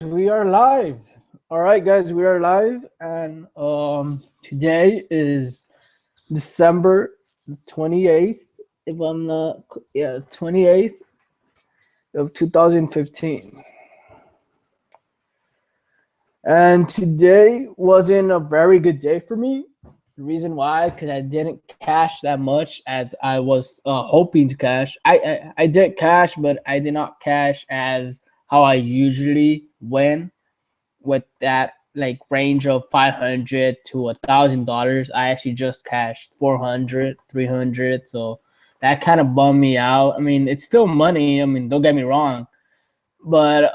We are live. All right, guys, we are live, and today is December 28th. If I'm not, yeah, 28th of 2015. And today wasn't a very good day for me. The reason why, because I didn't cash that much as I was hoping to cash. I did cash, but I did not cash as how I usually win with that like range of 500 to $1,000. I actually just cashed 400, 300. So that kind of bummed me out. I mean, it's still money. I mean, don't get me wrong, but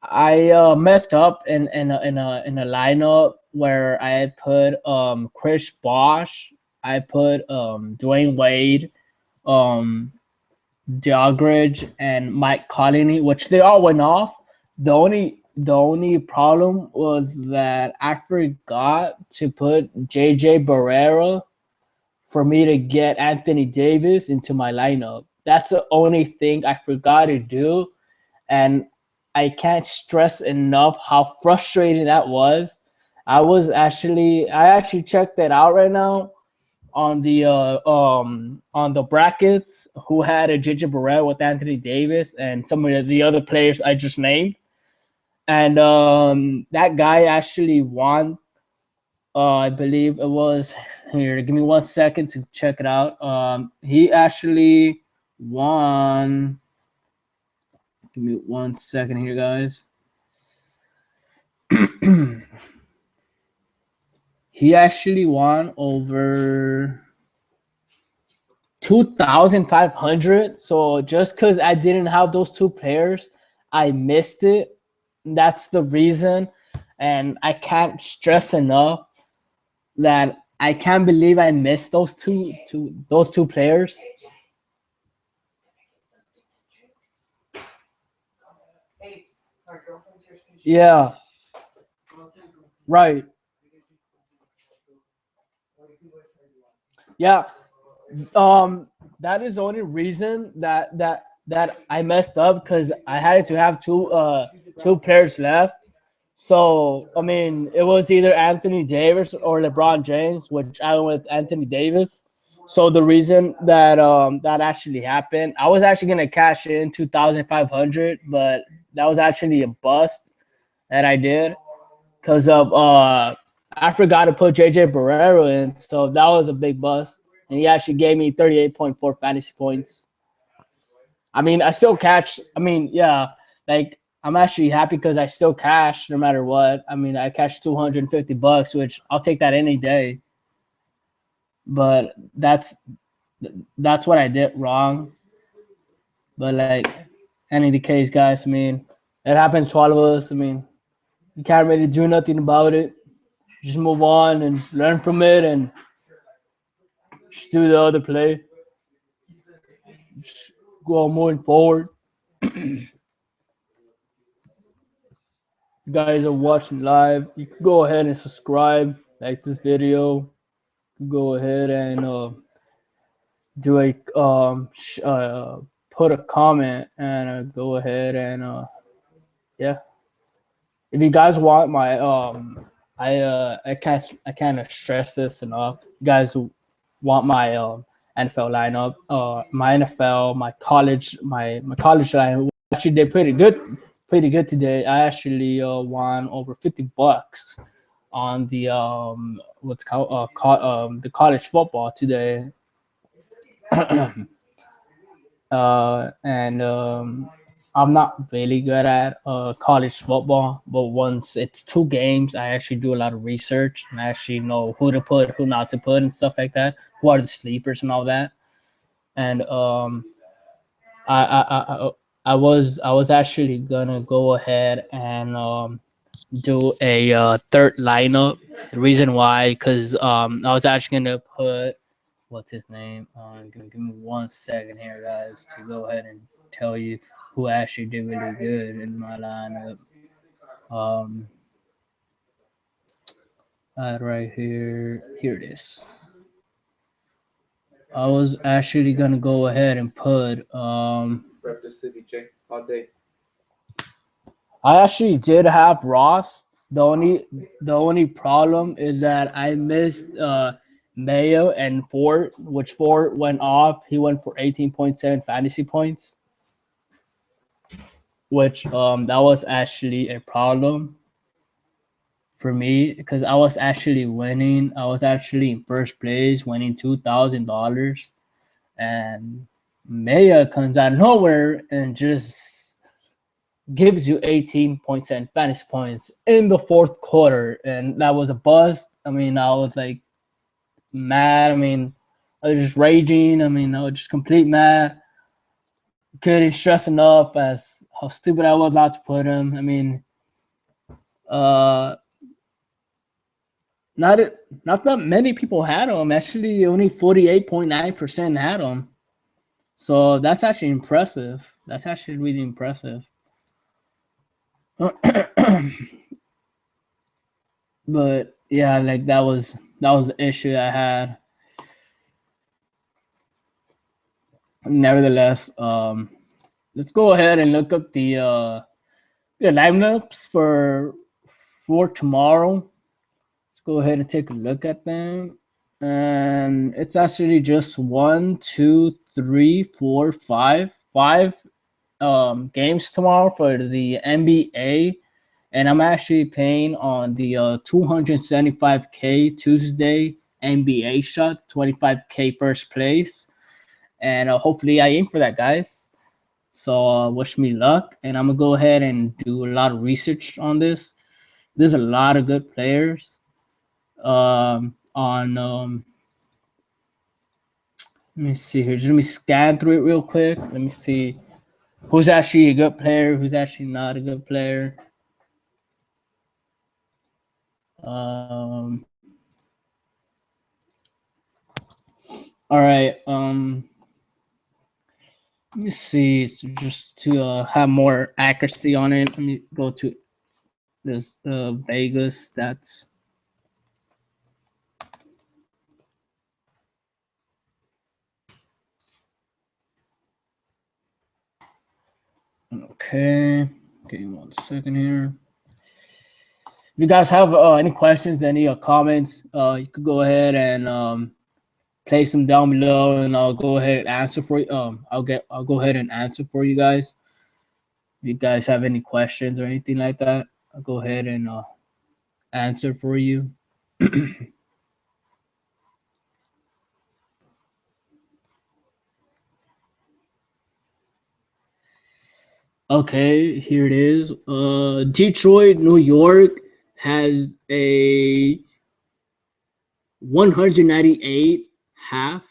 I messed up in a lineup where I had put Chris Bosh, I put Dwayne Wade, um Diagridge, and Mike Colony, which they all went off. The only problem was that I forgot to put JJ Barrera for me to get Anthony Davis into my lineup. That's the only thing I forgot to do, and I can't stress enough how frustrating that was. I actually checked that out right now on the brackets who had a JJ Barrera with Anthony Davis and some of the other players I just named. And that guy actually won. I believe it was here. Give me 1 second to check it out. He actually won. Give me 1 second here, guys. He actually won over 2,500. So just because I didn't have those two players, I missed it. That's the reason. And I can't stress enough that I can't believe I missed those two players. Yeah, right. Yeah. That is the only reason that I messed up because I had to have two players left. So I mean, it was either Anthony Davis or LeBron James, which I went with Anthony Davis. So the reason that that actually happened, I was actually gonna cash in 2,500, but that was actually a bust that I did because of I forgot to put JJ Barrero in, so that was a big bust, and he actually gave me 38.4 fantasy points. I mean, I still cash. I mean, yeah, like I'm actually happy because I still cash no matter what. I mean, I cashed $250, which I'll take that any day. But that's what I did wrong. But like any the case, guys, I mean, it happens to all of us. I mean, you can't really do nothing about it. Just move on and learn from it and just do the other play. Just go on moving forward. You guys are watching live, you can go ahead and subscribe, like this video. Go ahead and do a put a comment and go ahead and yeah. If you guys want my I can't stress this enough. You guys want my NFL lineup, my NFL, my college line. Actually, they pretty good today. I actually won over $50 on the the college football today. And I'm not really good at college football, but once it's two games, I actually do a lot of research and I actually know who to put, who not to put, and stuff like that. Who are the sleepers and all that. And I I I, I I was actually gonna go ahead and do a third lineup. The reason why, because I was actually gonna put what's his name. Give me 1 second here, guys, to go ahead and tell you who actually did really good in my lineup. Um, right here, here it is. I was actually gonna go ahead and put Rep the city, Jay, all day. I actually did have Ross. The only problem is that I missed Mayo and Ford, which Ford went off. He went for 18.7 fantasy points, which that was actually a problem for me because I was actually winning. I was actually in first place, winning $2,000, and Maya comes out of nowhere and just gives you 18.10 fantasy points in the fourth quarter, and that was a bust. I mean, I was like mad. I mean, I was just raging. I mean, I was just complete mad. Couldn't stress enough as how stupid I was not to put him. I mean, uh, not not that many people had him. Actually, only 48.9% had him. So that's actually impressive. That's actually really impressive. But yeah, like that was the issue I had. Nevertheless, let's go ahead and look up the lineups for tomorrow. Let's go ahead and take a look at them. And it's actually just one, two, three, four, five games tomorrow for the NBA, and I'm actually playing on the 275K Tuesday NBA shot, 25K first place, and hopefully I aim for that, guys. So wish me luck, and I'm gonna go ahead and do a lot of research on this. There's a lot of good players on. Let me see here. Just let me scan through it real quick. Let me see who's actually a good player, who's actually not a good player. Um, all right. Let me see. So just to have more accuracy on it, let me go to this Vegas stats. Okay. Give me 1 second here. If you guys have any questions, any comments, you could go ahead and place them down below, and I'll go ahead and answer for you. I'll go ahead and answer for you guys. If you guys have any questions or anything like that, I'll go ahead and answer for you. Okay, here it is. Detroit, New York has a 198 half,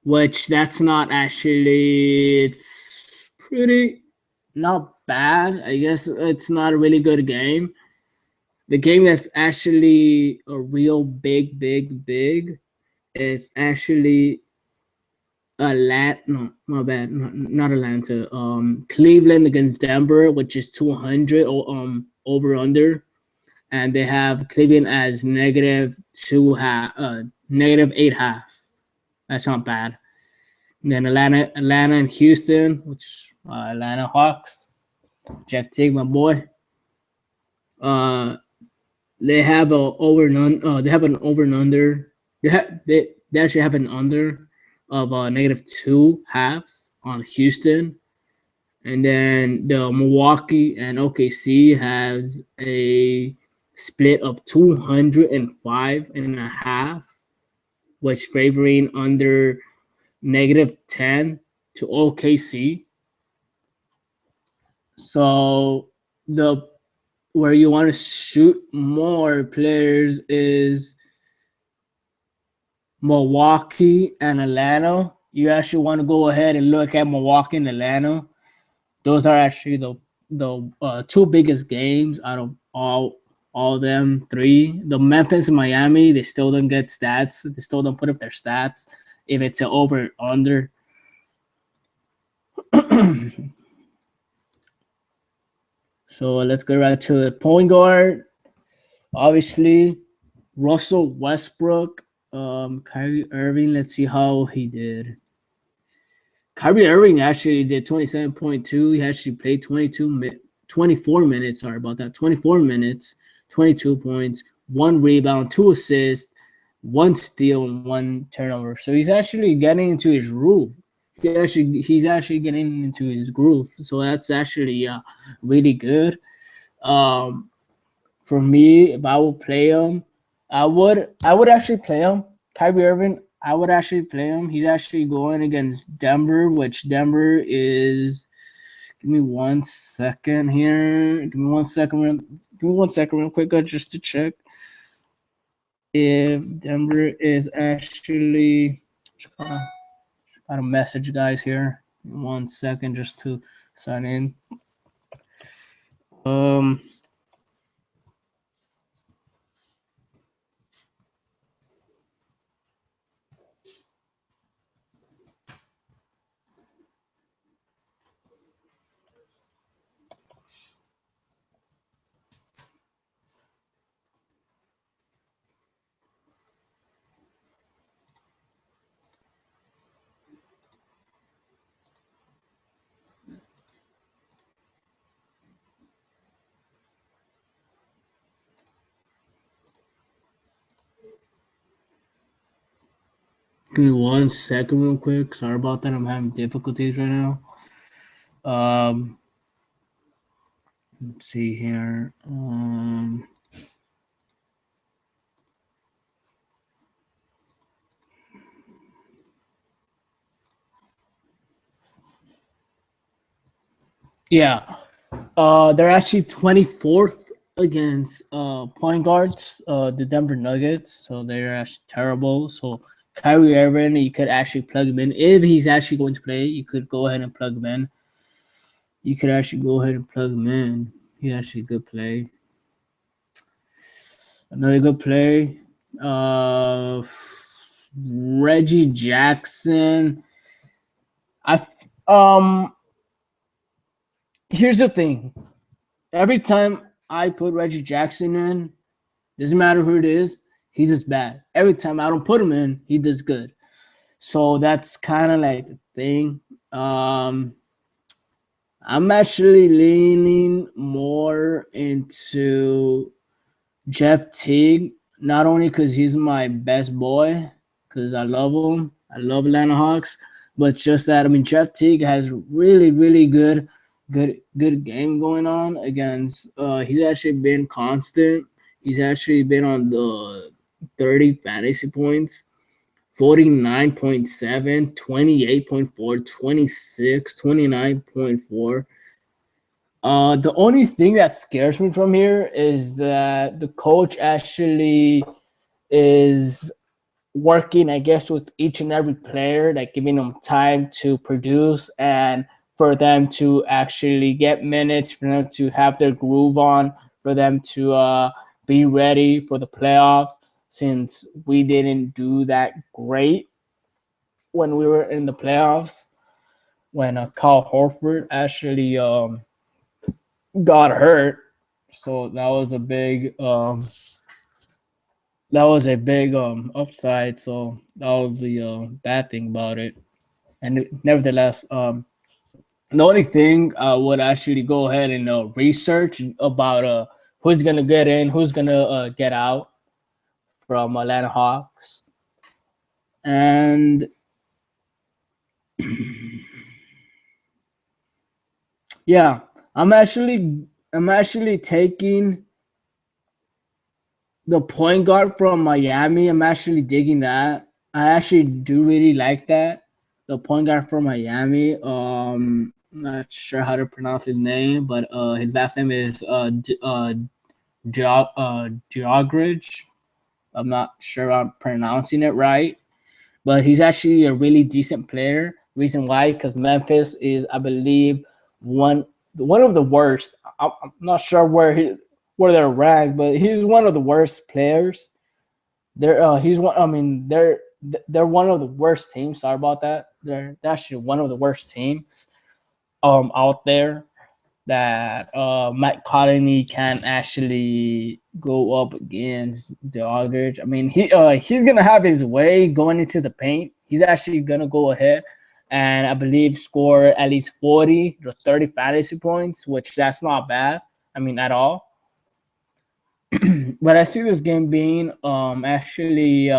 which that's not actually, it's pretty not bad. I guess it's not a really good game. The game that's actually a real big is actually Atlanta. No, my bad. Not Atlanta. Cleveland against Denver, which is 200 over under, and they have Cleveland as -8 half. That's not bad. And then Atlanta and Houston, which Atlanta Hawks. Jeff Teague, my boy. They have a over none. They have an over and under. They actually have an under of -2 halves on Houston, and then the Milwaukee and OKC has a split of 205.5, which favoring under -10 to OKC. So the where you want to shoot more players is Milwaukee and Atlanta. You actually want to go ahead and look at Milwaukee and Atlanta. Those are actually the two biggest games out of all of them three. The Memphis and Miami, they still don't get stats. They still don't put up their stats if it's an over or under. So let's go right to the point guard. Obviously, Russell Westbrook, Kyrie Irving. Let's see how he did. Kyrie Irving actually did 27.2. He actually played 24 minutes. Sorry about that. 24 minutes, 22 points, 1 rebound, 2 assists, 1 steal, and 1 turnover. So he's actually getting into his groove. He's actually getting into his groove. So that's actually really good. For me, if I would play him, I would actually play him. Kyrie Irving, I would actually play him. He's actually going against Denver, which Denver is. Give me 1 second here. Give me 1 second. Give me 1 second, real quick, just to check if Denver is actually. Got a message, guys. Here, 1 second, just to sign in. Give me 1 second, real quick. Sorry about that. I'm having difficulties right now. Let's see here. Yeah. They're actually 24th against point guards, the Denver Nuggets. So they're actually terrible. So Kyrie Irving, you could actually plug him in. If he's actually going to play, you could go ahead and plug him in. You could actually go ahead and plug him in. He's actually a good play. Another good play. Reggie Jackson. Here's the thing. Every time I put Reggie Jackson in, doesn't matter who it is, he does bad. Every time I don't put him in, he does good. So that's kind of like the thing. I'm actually leaning more into Jeff Teague, not only because he's my best boy, because I love him. I love Atlanta Hawks, but just that, I mean, Jeff Teague has really, really good game going on against. He's actually been constant. He's actually been on the 30 fantasy points, 49.7, 28.4, 26, 29.4. The only thing that scares me from here is that the coach actually is working, I guess, with each and every player, like giving them time to produce and for them to actually get minutes, for them to have their groove on, for them to be ready for the playoffs, since we didn't do that great when we were in the playoffs, when Kyle Horford actually got hurt. So that was a big upside. So that was the bad thing about it. And nevertheless, the only thing I would actually go ahead and research about who's gonna get in, who's gonna get out from Atlanta Hawks, and yeah, I'm actually taking the point guard from Miami. I'm actually digging that. I actually do really like that. The point guard from Miami. Not sure how to pronounce his name, but his last name is Geogridge. I'm not sure I'm pronouncing it right, but he's actually a really decent player. Reason why? Because Memphis is, I believe, one of the worst. I'm not sure where they're ranked, but he's one of the worst players. He's one. I mean, they're one of the worst teams. Sorry about that. They're actually one of the worst teams out there that Mike Conley can actually go up against the Aldridge. I mean, he's gonna have his way going into the paint. He's actually gonna go ahead and I believe score at least 40 to 30 fantasy points, which that's not bad. I mean, at all. But I see this game being actually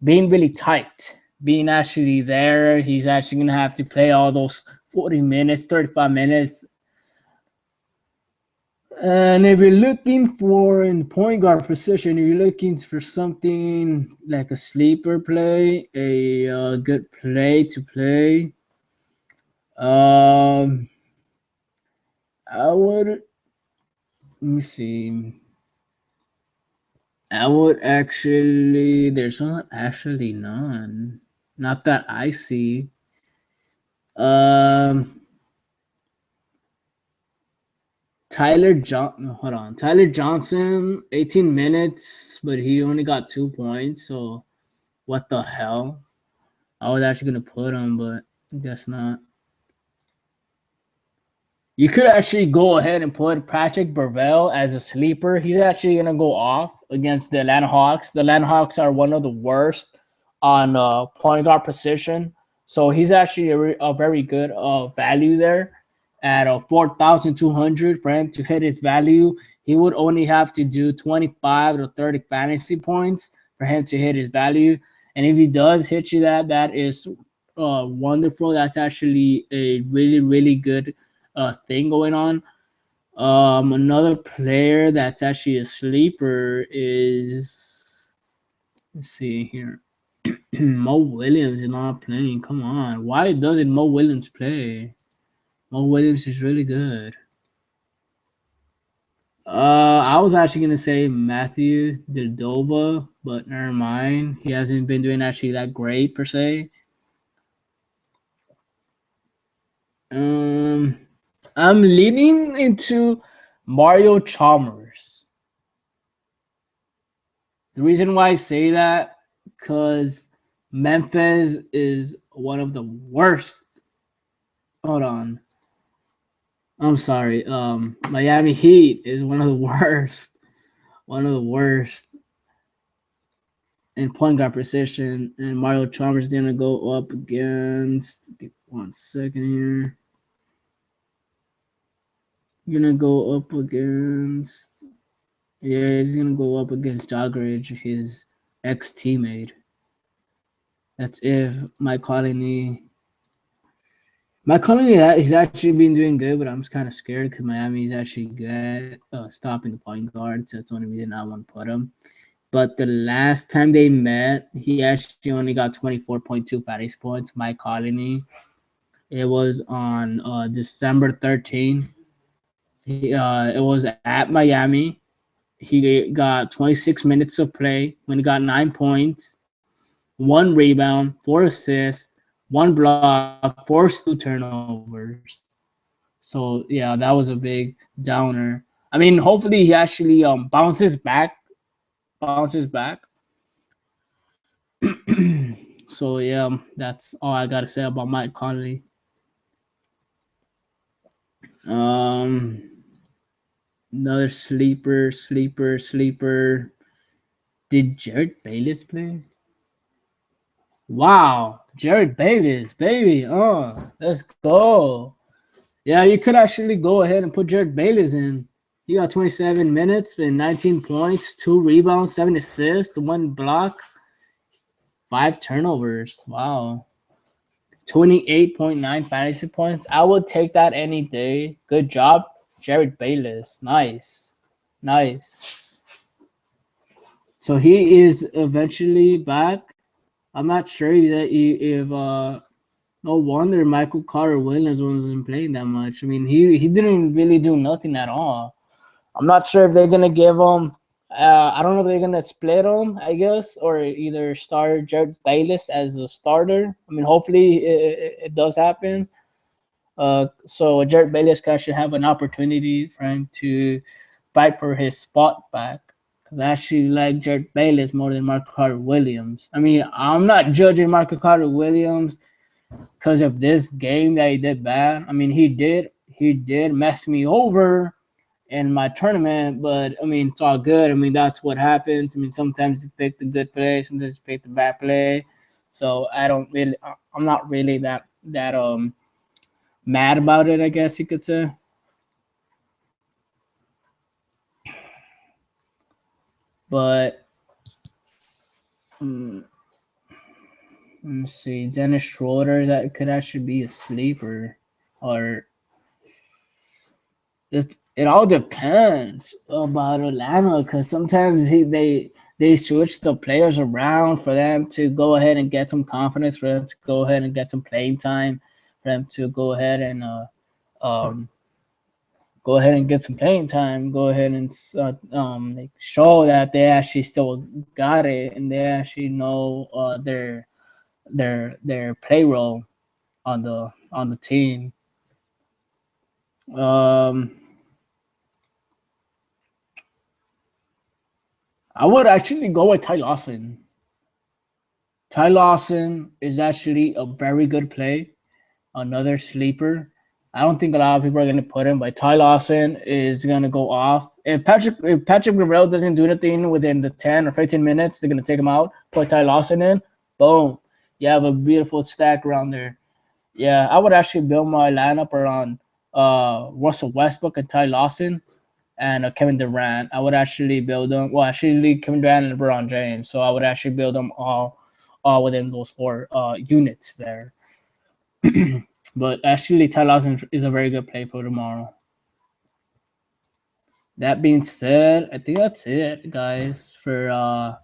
being really tight, being actually there. He's actually gonna have to play all those 40 minutes, 35 minutes. And if you're looking for in point guard position, if you're looking for something like a sleeper play, a good play to play, um, I would let me see. I would actually. There's not actually none, not that I see. Um, Hold on. Tyler Johnson, 18 minutes, but he only got 2 points. So what the hell? I was actually gonna put him, but I guess not. You could actually go ahead and put Patrick Burvell as a sleeper. He's actually gonna go off against the Atlanta Hawks. The Atlanta Hawks are one of the worst on point guard position, so he's actually a very good value there at 4,200 for him to hit his value. He would only have to do 25 to 30 fantasy points for him to hit his value, and if he does hit you that is wonderful. That's actually a really good thing going on. Another player that's actually a sleeper is, let's see here. Mo Williams is not playing. Come on, why doesn't Mo Williams play? Mo Williams is really good. I was actually gonna say Matthew Deldova, but never mind. He hasn't been doing actually that great per se. I'm leaning into Mario Chalmers. The reason why I say that, because Memphis is one of the worst. Hold on. I'm sorry. Miami Heat is one of the worst. One of the worst in point guard position. And Mario Chalmers is gonna go up against. Give 1 second here. Gonna go up against. Yeah, he's gonna go up against Jogridge, his ex-teammate. That's if Mike Conley is actually been doing good, but I'm kind of scared because Miami is actually good at stopping the point guards. That's the only reason I want to put him. But the last time they met, he actually only got 24.2 fantasy points. Mike Conley. It was on December 13th. It was at Miami. He got 26 minutes of play when he got 9 points, 1 rebound, 4 assists, 1 block, 4 turnovers. So yeah, that was a big downer. I mean, hopefully he actually bounces back. So yeah, that's all I gotta say about Mike Conley. Another sleeper. Did Jared Bayless play? Wow, Jared Bayless, baby. Oh, let's go. Yeah, you could actually go ahead and put Jared Bayless in. He got 27 minutes and 19 points, 2 rebounds, 7 assists, 1 block, 5 turnovers. Wow. 28.9 fantasy points. I would take that any day. Good job, Jared Bayless. Nice. So he is eventually back. I'm not sure if no wonder Michael Carter Williams wasn't playing that much. I mean, he didn't really do nothing at all. I'm not sure if they're gonna give him. I don't know if they're gonna split him, I guess, or either start Jared Bayless as a starter. I mean, hopefully it does happen. So Jared Bayless should have an opportunity for him to fight for his spot back. Because I actually like Jared Bayless more than Michael Carter Williams. I mean, I'm not judging Michael Carter Williams because of this game that he did bad. I mean, he did mess me over in my tournament, but I mean, it's all good. I mean, that's what happens. I mean, sometimes you pick the good play, sometimes you pick the bad play. So I'm not really that mad about it, I guess you could say. But mm, let me see, Dennis Schroeder, that could actually be a sleeper, or it all depends about Atlanta because sometimes they switch the players around for them to go ahead and get some confidence, for them to go ahead and get some playing time, for them to go ahead and um, go ahead and get some playing time, go ahead and like show that they actually still got it and they actually know their play role on the team. Um, I would actually go with Ty Lawson. Ty Lawson is actually a very good play. Another sleeper. I don't think a lot of people are going to put him, but Ty Lawson is going to go off. If Patrick Guerrero doesn't do anything within the 10 or 15 minutes, they're going to take him out. Put Ty Lawson in. Boom. You have a beautiful stack around there. Yeah, I would actually build my lineup around Russell Westbrook and Ty Lawson and Kevin Durant. I would actually build them. Well, actually, Kevin Durant and LeBron James. So I would actually build them all within those four units there. But actually, Ty Lawson is a very good play for tomorrow. That being said, I think that's it, guys, for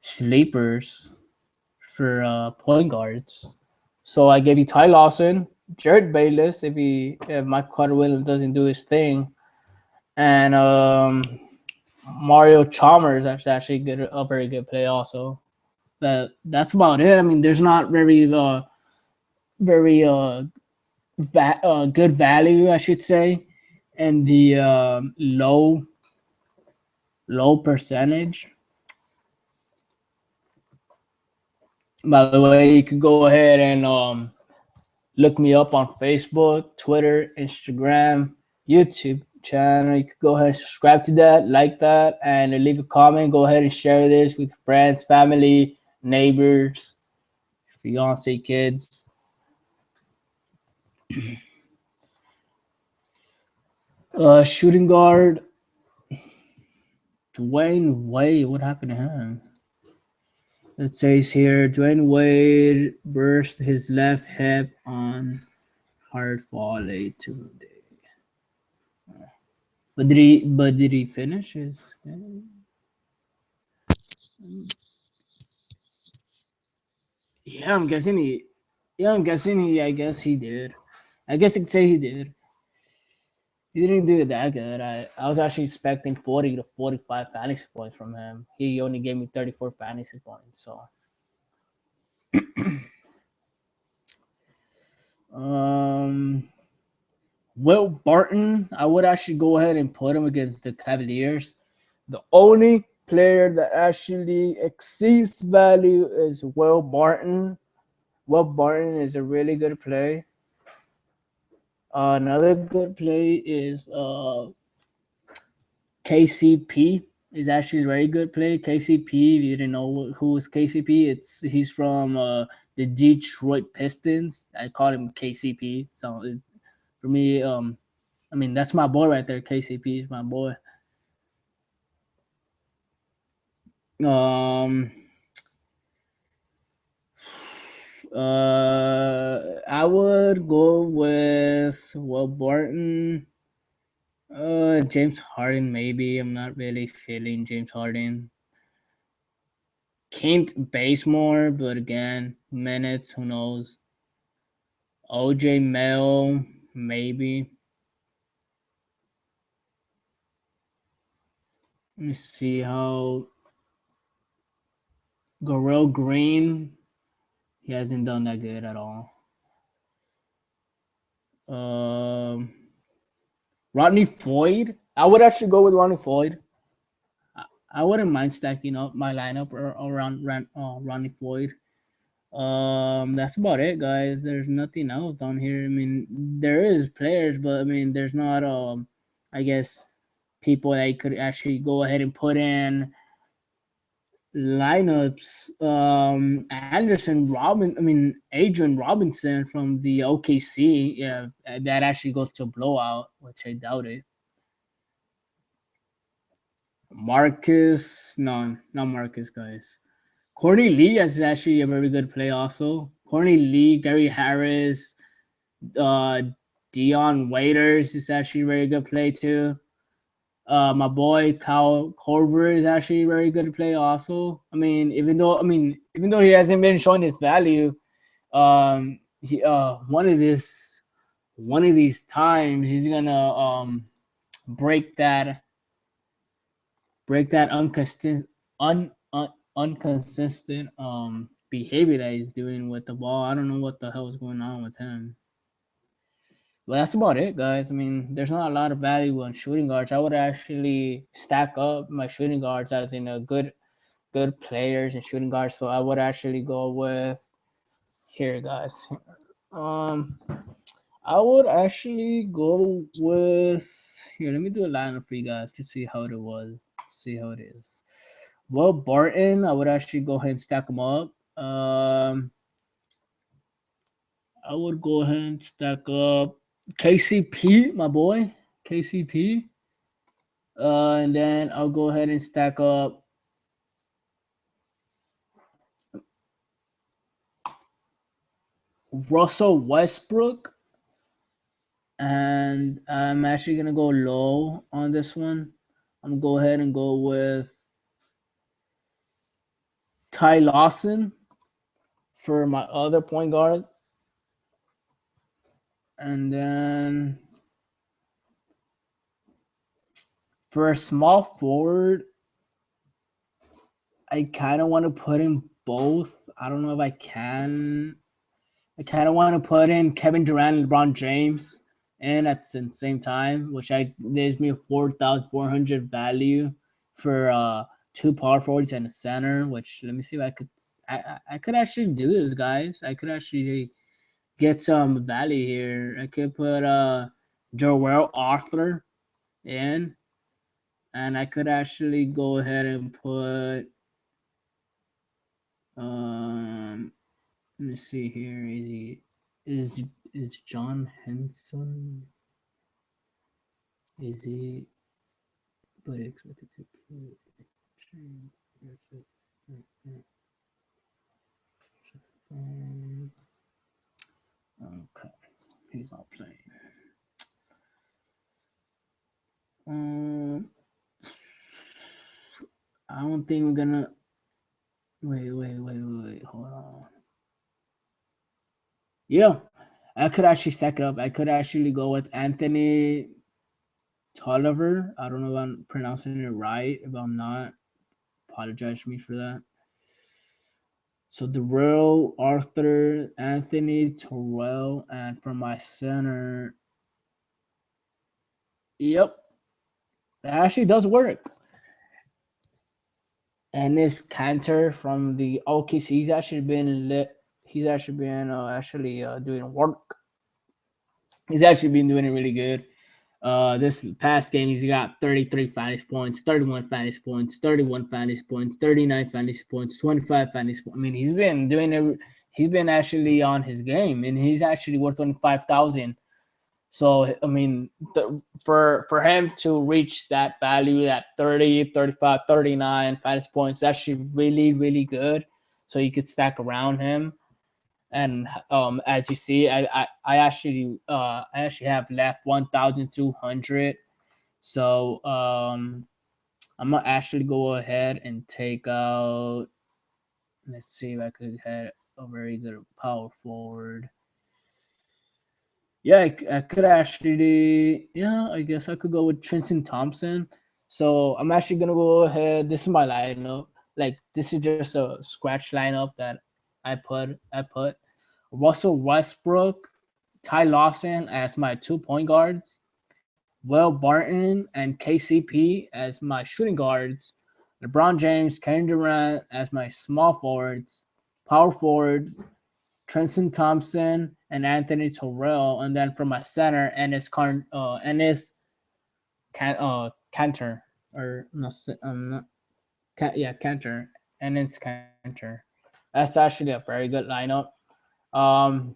sleepers for point guards. So I gave you Ty Lawson, Jared Bayless if Mike Carter Williams doesn't do his thing, and Mario Chalmers actually good a very good play also. But that's about it. I mean, there's not very good value, I should say, and the low percentage. By the way, you could go ahead and look me up on Facebook, Twitter, Instagram, YouTube channel. You could go ahead and subscribe to that, like that, and leave a comment. Go ahead and share this with friends, family, neighbors, fiance, kids. Shooting guard, Dwayne Wade. What happened to him? It says here Dwayne Wade burst his left hip on hard fall late today. But did he finish his game? Yeah, I'm guessing he. Yeah, I'm guessing he. I guess he did. I guess you could say he did. He didn't do it that good. I was actually expecting 40 to 45 fantasy points from him. He only gave me 34 fantasy points. So, um, Will Barton, I would actually go ahead and put him against the Cavaliers. The only player that actually exceeds value is Will Barton. Will Barton is a really good play. Another good play is KCP is actually a very good play. KCP, if you didn't know who is KCP, he's from the Detroit Pistons. I call him KCP. So for me, I mean that's my boy right there. KCP is my boy. Um, I would go with Will Barton. James Harden maybe. I'm not really feeling James Harden. Kent Bazemore, but again, minutes, who knows? OJ Mel, maybe. Let me see how Gorell Green. He hasn't done that good at all. Um, Rodney Floyd. I would actually go with Rodney Floyd. I wouldn't mind stacking up my lineup around Rodney Floyd. That's about it, guys. There's nothing else down here. I mean, there is players, but I mean, there's not I guess people that could actually go ahead and put in lineups. Anderson Robin. I mean Adrian Robinson from the OKC. Yeah, that actually goes to a blowout, which I doubt it. Marcus, no, not Marcus, guys. Courtney Lee is actually a very good play. Also, Courtney Lee, Gary Harris, uh, Dion Waiters is actually a very good play too. My boy Kyle Corver is actually a very good play. Also, even though he hasn't been showing his value, he one of these times he's gonna break that inconsistent behavior that he's doing with the ball. I don't know what the hell is going on with him. But that's about it, guys. I mean, there's not a lot of value on shooting guards. I would actually stack up my shooting guards as in a good players and shooting guards. So I would actually go with here, guys. Um, I would actually go with here. Let me do a lineup for you guys to see how it was. See how it is. Well, Barton, I would actually go ahead and stack him up. I would go ahead and stack up KCP, my boy, KCP. And then I'll go ahead and stack up Russell Westbrook. And I'm actually gonna go low on this one. I'm gonna go ahead and go with Ty Lawson for my other point guard. And then for a small forward, I kind of want to put in both. I don't know if I can. I kind of want to put in Kevin Durant and LeBron James and at the same time, which I gives me a 4,400 value for two power forwards and a center. Which let me see if I could. I could actually do this, guys. I could actually get some value here. I could put Joel Arthur in, and I could actually go ahead and put um. Let me see here. Is John Henson? Is he? But expected to play. Okay, he's not playing. Um, I don't think we're gonna. Wait. Hold on. Yeah, I could actually stack it up. I could actually go with Anthony Tolliver. I don't know if I'm pronouncing it right. If I'm not, apologize to me for that. So the real Arthur, Anthony Terrell, and for my center, yep, it actually does work. And this Cantor from the OKC, he's actually been lit. He's actually been doing work. He's actually been doing it really good. This past game, he's got 33 fantasy points, 31 fantasy points, 31 fantasy points, 39 fantasy points, 25 fantasy points. I mean, he's been doing it. He's been actually on his game, and he's actually worth only 5,000. So, I mean, for him to reach that value, that 30, 35, 39 fantasy points, that's actually really, really good. So you could stack around him. And as you see, I actually have left 1,200. So I'm gonna actually go ahead and take out. Let's see if I could have a very good power forward. Yeah, I could actually. Yeah, I guess I could go with Tristan Thompson. So I'm actually gonna go ahead. This is my lineup. Like this is just a scratch lineup that I put Russell Westbrook, Ty Lawson as my 2 point guards, Will Barton and KCP as my shooting guards, LeBron James, Kevin Durant as my small forwards, power forwards, Tristan Thompson and Anthony Terrell, and then from my center, Cantor or not, yeah, Cantor. and it's Cantor. That's actually a very good lineup. Um,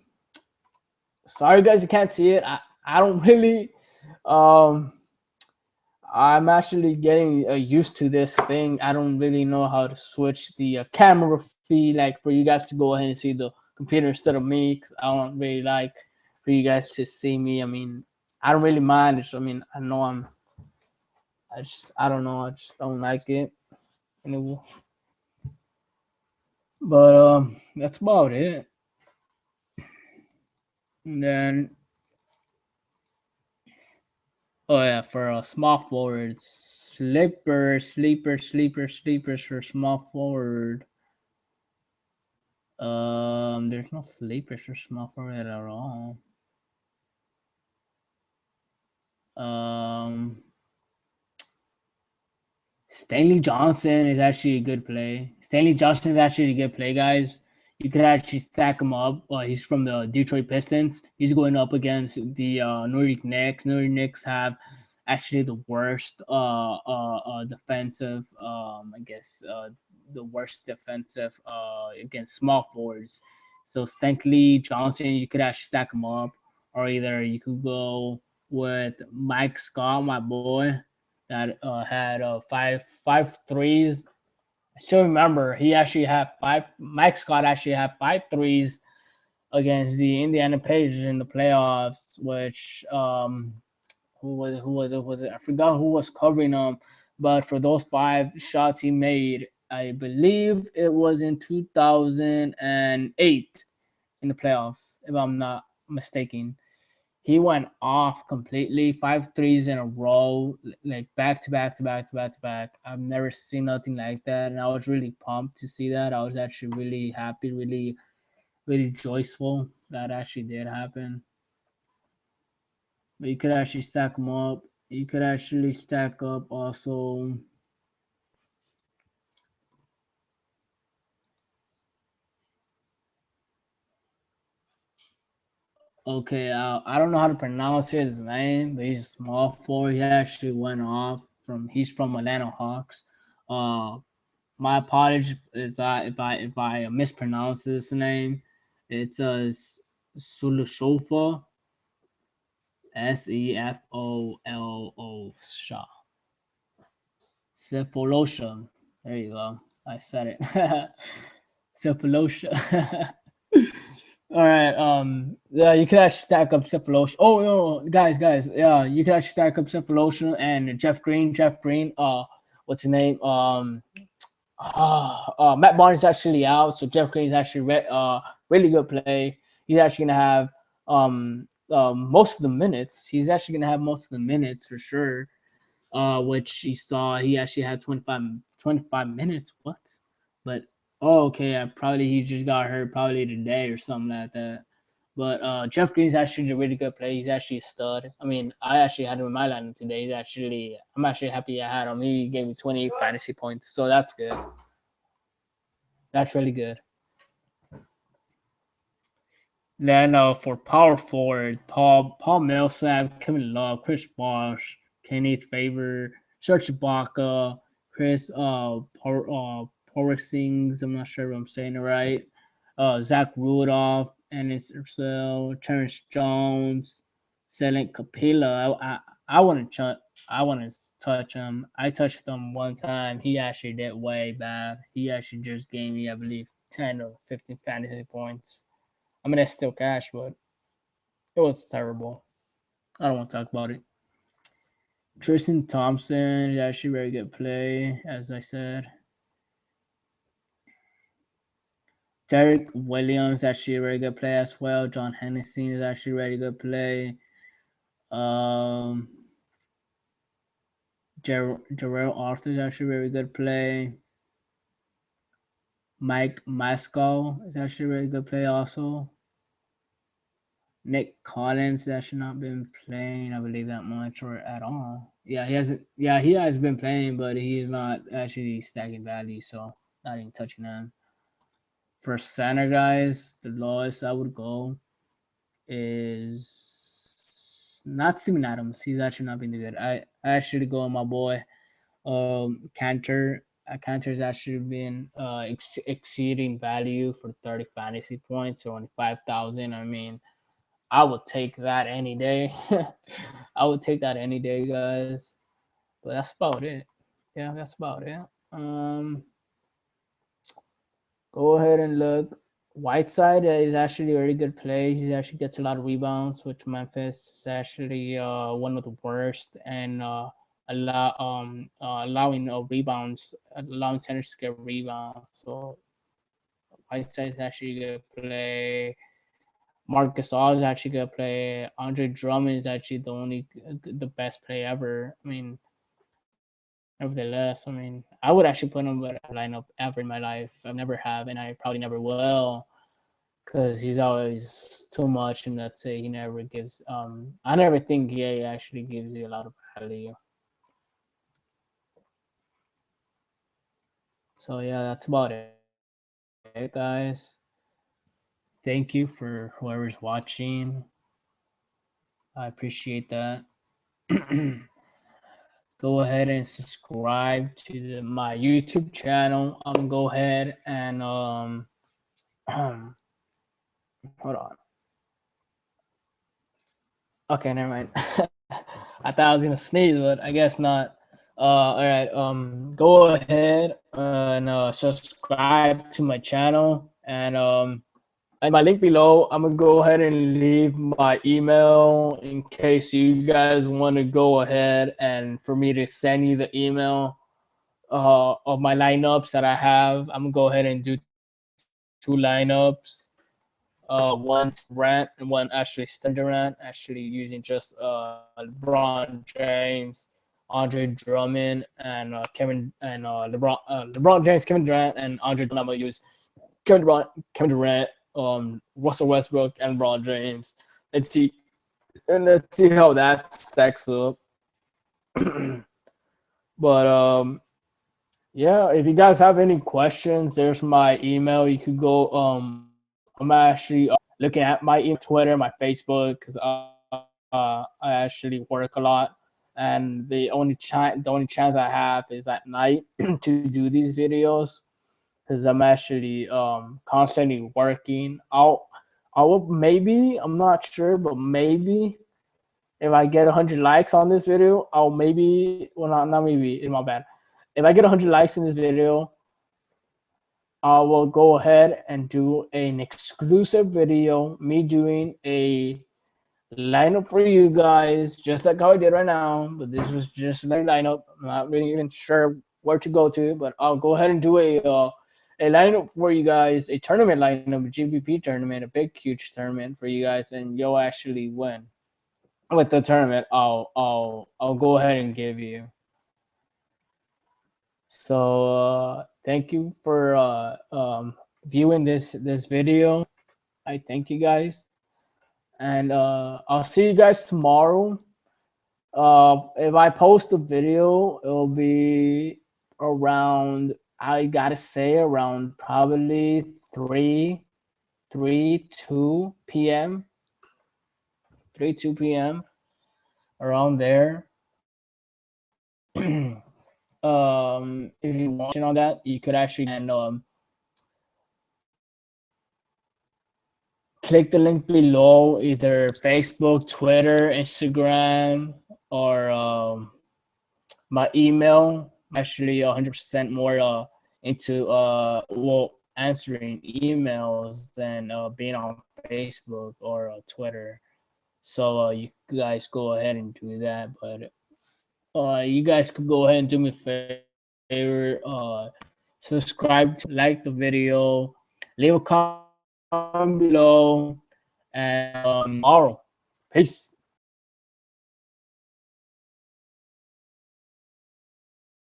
Sorry guys, you can't see it. I don't really. Um, I'm actually getting used to this thing. I don't really know how to switch the camera feed, like for you guys to go ahead and see the computer instead of me. 'Cause I don't really like for you guys to see me. I mean, I don't really mind. I mean, I know I don't know. I just don't like it. And but that's about it. And then oh yeah, for a small forward, sleepers for small forward. There's no sleepers for small forward at all. Um, Stanley Johnson is actually a good play. Stanley Johnson is actually a good play, guys. You could actually stack him up. He's from the Detroit Pistons. He's going up against the Nordic Knicks. Nordic Knicks have actually the worst defensive. I guess the worst defensive against small forwards. So Stanley Johnson, you could actually stack him up, or either you could go with Mike Scott, my boy that had five threes. I still remember he actually had five. Mike Scott actually had five threes against the Indiana Pacers in the playoffs. Which who was it? I forgot who was covering him, but for those five shots he made, I believe it was in 2008 in the playoffs, if I'm not mistaken. He went off completely, five threes in a row, like back to back to back to back to back. I've never seen nothing like that, and I was really pumped to see that. I was actually really happy, really joyful that actually did happen. But you could actually stack them up. You could actually stack up also. Okay, I don't know how to pronounce his name, but he's a small forward. He actually went off from. He's from Atlanta Hawks. Uh, My apologies if I mispronounce this name. It's Sulushofa, Sefolosha. Cephalosha. There you go. I said it. Cephalosha. All right. Yeah, you can actually stack up Cephalosha. Oh, no, guys. Yeah, you can actually stack up Cephalosha and Jeff Green. Jeff Green. What's his name? Matt Barnes is actually out, so Jeff Green is actually really good play. He's actually gonna have most of the minutes. He's actually gonna have most of the minutes for sure. Which he saw he actually had 25 minutes. What? But oh, okay, probably he just got hurt probably today or something like that. But Jeff Green's actually a really good play. He's actually a stud. I mean, I actually had him in my lineup today. I'm actually happy I had him. He gave me 28 fantasy points, so that's good. That's really good. Then for power forward, Paul Millsap, Kevin Love, Chris Bosh, Kenneth Favor, Serge Ibaka, Chris Porzingis. I'm not sure if I'm saying it right. Zach Rudolph, Ennis Ursel, Terrence Jones, Selent Capilla. I want to I want to touch him. I touched him one time. He actually did way bad. He actually just gave me, I believe, 10 or 15 fantasy points. I mean, it's still cash, but it was terrible. I don't want to talk about it. Tristan Thompson is actually a very good play, as I said. Derek Williams is actually a very good play as well. John Hennessy is actually a very good play. Um, Jarrell Arthur is actually a very good play. Mike Masco is actually a very good play also. Nick Collins has actually not been playing, I believe, that much or at all. Yeah, he hasn't. Yeah, he has been playing, but he's not actually stacking value, so not even touching him. For center guys, the lowest I would go is not Steven Adams. He's actually not been good. I actually go on my boy Cantor. Cantor's actually been exceeding value for 30 fantasy points or only 5,000. I mean, I would take that any day. I would take that any day, guys. But that's about it. Yeah, that's about it. Um, Go ahead and look. Whiteside is actually a really good play. He actually gets a lot of rebounds, which Memphis is actually one of the worst, and allowing rebounds, allowing centers to get rebounds. So Whiteside is actually a good play. Marcus Gasol is actually good play. Andre Drummond is actually the best play ever. I mean, nevertheless, I mean, I would actually put him in a lineup ever in my life. I never have, and I probably never will, because he's always too much, and let's say he never gives. I never think he actually gives you a lot of value. So yeah, that's about it, guys. Thank you for whoever's watching. I appreciate that. Go ahead and subscribe to my YouTube channel. Go ahead and hold on. Okay, never mind. I thought I was gonna sneeze, but I guess not. All right. Go ahead and subscribe to my channel, and my link below. I'm gonna go ahead and leave my email in case you guys want to go ahead and for me to send you the email of my lineups that I have. I'm gonna go ahead and do two lineups. One Durant and one actually Stephen Durant, actually using just LeBron James, Andre Drummond, and Kevin and LeBron James, Kevin Durant, and Andre Drummond. I'm gonna use Kevin Durant, Russell Westbrook, and LeBron James. Let's see how that stacks up. But yeah, if you guys have any questions, there's my email. You could go. I'm actually looking at my Twitter, my Facebook, because I actually work a lot, and the only chance I have is at night to do these videos, because I'm actually constantly working. I will maybe, I'm not sure, but maybe if I get 100 likes on this video, I'll maybe, well, not maybe, it's my bad. If I get 100 likes in this video, I will go ahead and do an exclusive video, me doing a lineup for you guys, just like how I did right now. But this was just a lineup. I'm not really even sure where to go to, but I'll go ahead and do a lineup for you guys, a tournament lineup, a GBP tournament, a big, huge tournament for you guys, and you'll actually win with the tournament. I'll go ahead and give you. So thank you for viewing this video. I thank you guys, and I'll see you guys tomorrow. If I post a video, it'll be around, I gotta say, around probably 2 p.m. 2 p.m. around there. If you're watching on that, you could actually click the link below, either Facebook, Twitter, Instagram, or my email. I'm actually 100% more into answering emails than being on Facebook or Twitter. So you guys go ahead and do that. But you guys could go ahead and do me a favor. Subscribe, like the video, leave a comment below, and tomorrow. Peace.